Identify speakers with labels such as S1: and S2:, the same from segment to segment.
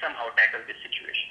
S1: somehow tackle this situation।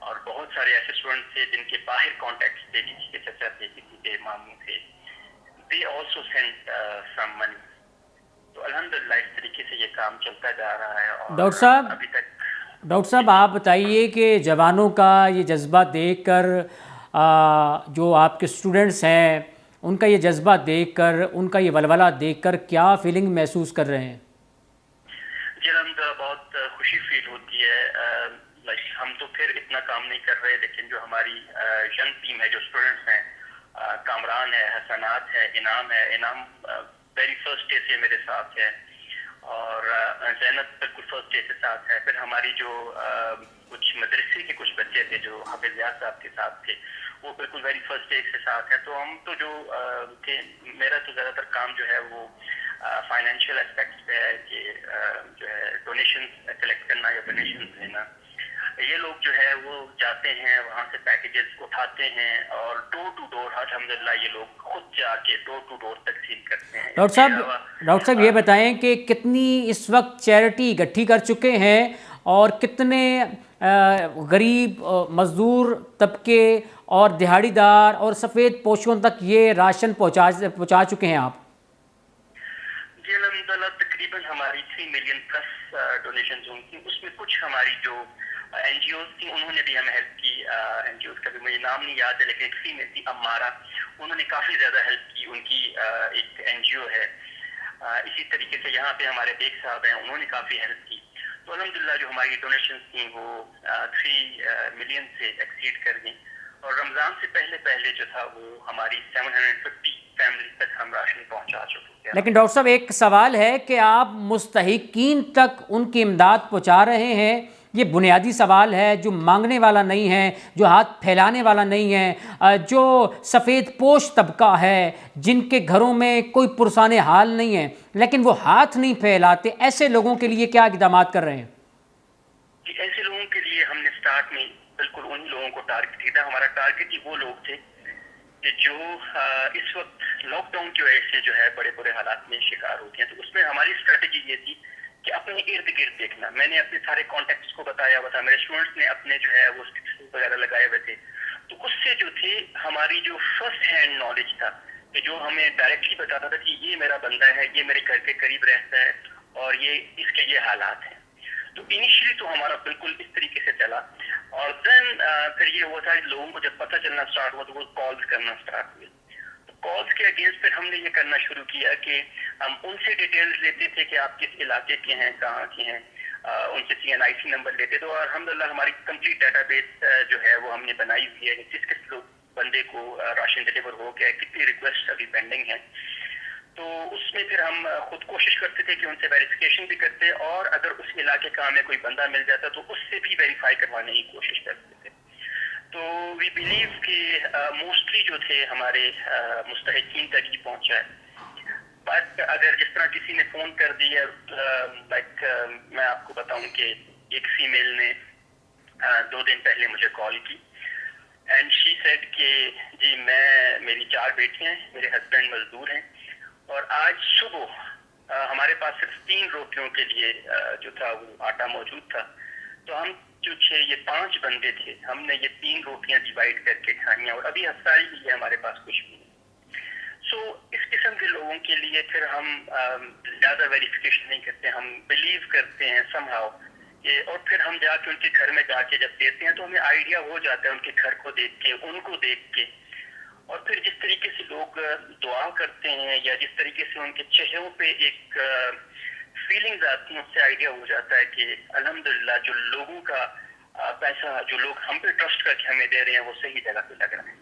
S1: اور بہت سارے ایسے اسٹوڈنٹ تھے جن کے باہر کانٹیکٹس تھے، کسی کے چچا تھے، کسی کے ماموں تھے، دے آلسو سینٹ سم منی. تو الحمدللہ اس طریقے سے یہ کام چلتا جا رہا ہے. اور ابھی تک
S2: ڈاکٹر صاحب آپ بتائیے کہ جوانوں کا یہ جذبہ دیکھ کر جو آپ کے اسٹوڈنٹس ہیں ان کا یہ جذبہ دیکھ کر، ان کا یہ ولولہ دیکھ کر کیا فیلنگ محسوس کر رہے ہیں؟
S1: جی الحمدللہ بہت خوشی فیل ہوتی ہے. ہم تو پھر اتنا کام نہیں کر رہے، لیکن جو ہماری ینگ ٹیم ہے، جو اسٹوڈنٹس ہیں، کامران ہے، حسنات ہے، انعام ویری فرسٹ ڈے سے میرے ساتھ ہے، اور زینب بالکل فرسٹ ڈے سے ساتھ ہے. پھر ہماری جو کچھ مدرسے کے کچھ بچے تھے جو حافظ یاد صاحب کے ساتھ تھے، وہ بالکل ویری فرسٹ ڈے سے ساتھ ہے. تو ہم تو جو تھے، میرا تو زیادہ تر کام جو ہے وہ فائنینشیل اسپیکٹس پہ ہے کہ جو ہے ڈونیشنز کلیکٹ کرنا یا ڈونیشنز دینا. یہ لوگ جو ہے وہ جاتے ہیں وہاں سے پیکیجز اٹھاتے ہیں اور ڈور ٹو ڈور الحمدللہ یہ لوگ خود جا کے ڈور ٹو ڈور تقسیم کرتے ہیں.
S2: ڈاکٹر صاحب یہ بتائیں کہ کتنی اس وقت چیریٹی اکٹھی کر چکے ہیں اور کتنے غریب مزدور طبقے اور دہاڑی دار اور سفید پوشوں تک یہ راشن پہنچا چکے ہیں آپ؟
S1: جی الحمدللہ تقریباً ہماری 3 ملین پلس ڈونیشنز ہوئی تھیں. اس میں کچھ ہماری جو این جی اوز تھیں انہوں نے بھی ہمیں ہیلپ کی. این جی اوز کا بھی مجھے نام نہیں یاد ہے، لیکن ایک فیمیل تھی امارا، انہوں نے کافی زیادہ ہیلپ کی. ان کی ایک این جی او ہے. اسی طریقے سے یہاں پہ ہمارے بیگ صاحب ہیں، انہوں نے کافی ہیلپ کی. تو الحمدللہ جو ہماری ڈونیشنز تھیں وہ 3 ملین سے ایکسیڈ کر گئیں. اور رمضان سے پہلے جو تھا وہ ہماری 750 فیملی تک ہم راشن پہنچا چکے تھے.
S2: لیکن ڈاکٹر صاحب ایک سوال ہے کہ آپ مستحقین تک ان کی امداد پہنچا رہے ہیں، یہ بنیادی سوال ہے، جو مانگنے والا نہیں ہے، جو ہاتھ پھیلانے والا نہیں ہے، جو سفید پوش طبقہ ہے، جن کے گھروں میں کوئی پرسان حال نہیں ہے لیکن وہ ہاتھ نہیں پھیلاتے، ایسے لوگوں کے لیے کیا اقدامات کر رہے ہیں؟
S1: ایسے لوگوں کے لیے ہم نے سٹارٹ میں بالکل انہی لوگوں کو ٹارگٹ کیا تھا. ہمارا ٹارگٹ ہی وہ لوگ تھے کہ جو اس وقت لاک ڈاؤن کی وجہ سے جو ہے بڑے بڑے حالات میں شکار ہوتے ہیں. تو اس میں ہماری اسٹریٹجی یہ تھی کہ اپنے ارد گرد دیکھنا. میں نے اپنے سارے کانٹیکٹس کو بتایا ہوا تھا، میرے اسٹوڈنٹس نے اپنے جو ہے وہ اسٹیٹس وغیرہ لگائے ہوئے تھے. تو اس سے جو تھے ہماری جو فرسٹ ہینڈ نالج تھا کہ جو ہمیں ڈائریکٹلی بتاتا تھا کہ یہ میرا بندہ ہے، یہ میرے گھر کے قریب رہتا ہے اور یہ اس کے یہ حالات ہیں. تو انیشلی تو ہمارا بالکل اس طریقے سے چلا. اور دین پھر یہ ہوا تھا لوگوں کو جب پتہ چلنا اسٹارٹ ہوا تو وہ کالز کرنا اسٹارٹ ہوئے. تو کالز کے اگینسٹ پھر ہم نے یہ کرنا شروع کیا کہ ہم ان سے ڈیٹیلز لیتے تھے کہ آپ کس علاقے کے ہیں، کہاں کے ہیں، ان سے سی این آئی سی نمبر لیتے تھے. اور الحمدللہ ہماری کمپلیٹ ڈیٹا بیس جو ہے وہ ہم نے بنائی ہوئی ہے، کس لوگ بندے کو راشن ڈلیور ہو گیا، کتنی ریکویسٹ ابھی پینڈنگ ہیں. تو اس میں پھر ہم خود کوشش کرتے تھے کہ ان سے ویریفیکیشن بھی کرتے، اور اگر اس علاقے کا ہمیں کوئی بندہ مل جاتا تو اس سے بھی ویریفائی کروانے کی کوشش کرتے تھے. تو وی بلیو کہ موسٹلی جو تھے ہمارے مستحقین تک ہی پہنچا ہے. بٹ اگر جس طرح کسی نے فون کر دیا، لائک میں آپ کو بتاؤں کہ ایک فیمیل نے 2 دن پہلے مجھے کال کی اینڈ شی سیڈ کہ جی میری 4 بیٹیاں ہیں، میرے ہسبینڈ مزدور ہیں، اور آج صبح ہمارے پاس صرف 3 روٹیوں کے لیے جو تھا وہ آٹا موجود تھا. تو ہم جو 5 بندے تھے، ہم نے یہ 3 روٹیاں ڈیوائڈ کر کے کھائیں، اور ابھی افطاری بھی ہے، ہمارے پاس کچھ بھی نہیں. سو اس قسم کے لوگوں کے لیے پھر ہم زیادہ ویریفیکیشن نہیں کرتے، ہم بلیو کرتے ہیں سم ہاؤ کہ، اور پھر ہم جا کے ان کے گھر میں جا کے جب دیتے ہیں تو ہمیں آئیڈیا ہو جاتا ہے ان کے گھر کو دیکھ کے، ان کو دیکھ کے. اور پھر جس طریقے سے لوگ دعا کرتے ہیں یا جس طریقے سے ان کے چہروں پہ ایک فیلنگز آتی ہیں، اس سے آئیڈیا ہو جاتا ہے کہ الحمدللہ جو لوگوں کا پیسہ جو لوگ ہم پہ ٹرسٹ کر کے ہمیں دے رہے ہیں وہ صحیح جگہ پہ لگ رہا ہے.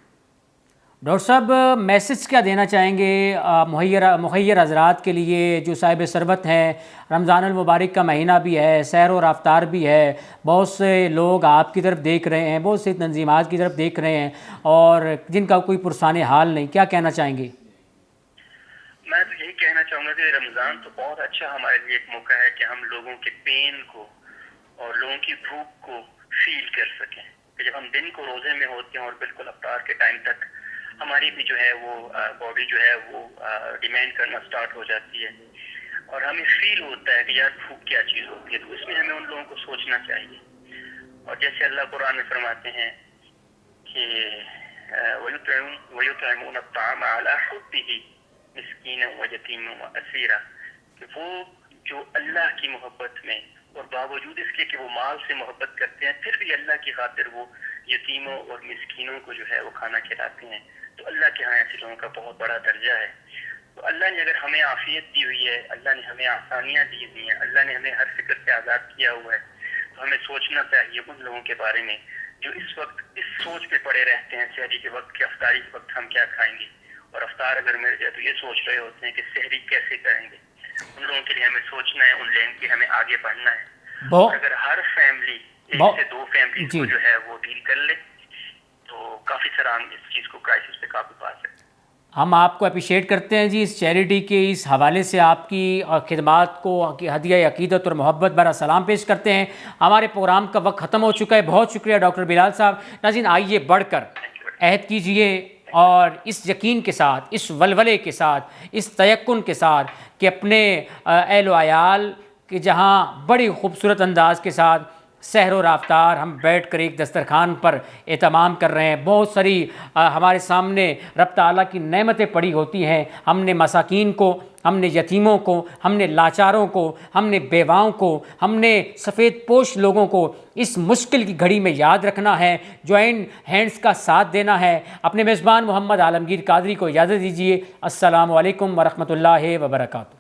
S2: ڈاکٹر صاحب میسج کیا دینا چاہیں گے مخیر حضرات کے لیے جو صاحب ثروت ہیں؟ رمضان المبارک کا مہینہ بھی ہے، سحر و افطار بھی ہے، بہت سے لوگ آپ کی طرف دیکھ رہے ہیں، بہت سی تنظیمات کی طرف دیکھ رہے ہیں اور جن کا کوئی پرسان حال نہیں، کیا کہنا چاہیں گے؟
S1: میں تو یہی کہنا چاہوں گا کہ رمضان تو بہت اچھا ہمارے لیے ایک موقع ہے کہ ہم لوگوں کے پین کو اور لوگوں کی بھوک کو فیل کر سکیں. کہ جب ہم دن کو روزے میں ہوتے ہیں اور بالکل افطار کے ٹائم تک ہماری بھی جو ہے وہ باڈی جو ہے وہ ڈیمانڈ کرنا سٹارٹ ہو جاتی ہے اور ہمیں فیل ہوتا ہے کہ یار بھوک کیا چیز ہوتی ہے. تو اس میں ہمیں ان لوگوں کو سوچنا چاہیے اور جیسے اللہ قرآن میں فرماتے ہیں کہ وَيُطْعِمُونَ الطَّعَامَ عَلَى حُبِّهِ مِسْكِينًا وَيَتِيمًا وَأَسِيرًا، کہ وہ جو اللہ کی محبت میں اور باوجود اس کے کہ وہ مال سے محبت کرتے ہیں پھر بھی اللہ کی خاطر وہ یتیموں اور مسکینوں کو جو ہے وہ کھانا کھلاتے ہیں، تو اللہ کے ہاں ایسے لوگوں کا بہت بڑا درجہ ہے۔ تو اللہ نے اگر ہمیں عافیت دی ہوئی ہے، اللہ نے ہمیں آسانیاں دی ہوئی ہیں، اللہ نے ہمیں ہر فکر سے آزاد کیا ہوا ہے، تو ہمیں سوچنا چاہیے ان لوگوں کے بارے میں جو اس وقت اس سوچ پہ پڑے رہتے ہیں سحری کے وقت کہ افطاری کے وقت ہم کیا کھائیں گے، اور افطار اگر مل جائے تو یہ سوچ رہے ہوتے ہیں کہ سحری کیسے کریں گے۔ ان لوگوں کے لیے ہمیں سوچنا ہے، ان لوگوں کے ہمیں آگے بڑھنا ہے، اور اگر ہر فیملی ایک سے دو فیملی کو جو ہے وہ ڈیل کر لے تو کافی سارا ہم اس چیز کو کرائسس پہ قابو پا سکتے ہیں۔
S2: ہم آپ کو اپریشیٹ کرتے ہیں جی اس چیریٹی کے اس حوالے سے آپ کی خدمات کو ہدیہ عقیدت اور محبت بھرا سلام پیش کرتے ہیں۔ ہمارے پروگرام کا وقت ختم ہو چکا ہے، بہت شکریہ ڈاکٹر بلال صاحب۔ ناظرین آئیے بڑھ کر عہد کیجئے اور اس یقین کے ساتھ، اس ولولے کے ساتھ، اس تیقن کے ساتھ کہ اپنے اہل و عیال کے جہاں بڑی خوبصورت انداز کے ساتھ سحر و رفتار ہم بیٹھ کر ایک دسترخوان پر اہتمام کر رہے ہیں، بہت ساری ہمارے سامنے رب تعالیٰ کی نعمتیں پڑی ہوتی ہیں، ہم نے مساکین کو، ہم نے یتیموں کو، ہم نے لاچاروں کو، ہم نے بیواؤں کو، ہم نے سفید پوش لوگوں کو اس مشکل کی گھڑی میں یاد رکھنا ہے، جوائنٹ ہینڈز کا ساتھ دینا ہے۔ اپنے میزبان محمد عالمگیر قادری کو اجازت دیجیے۔ السلام علیکم ورحمۃ اللہ وبرکاتہ۔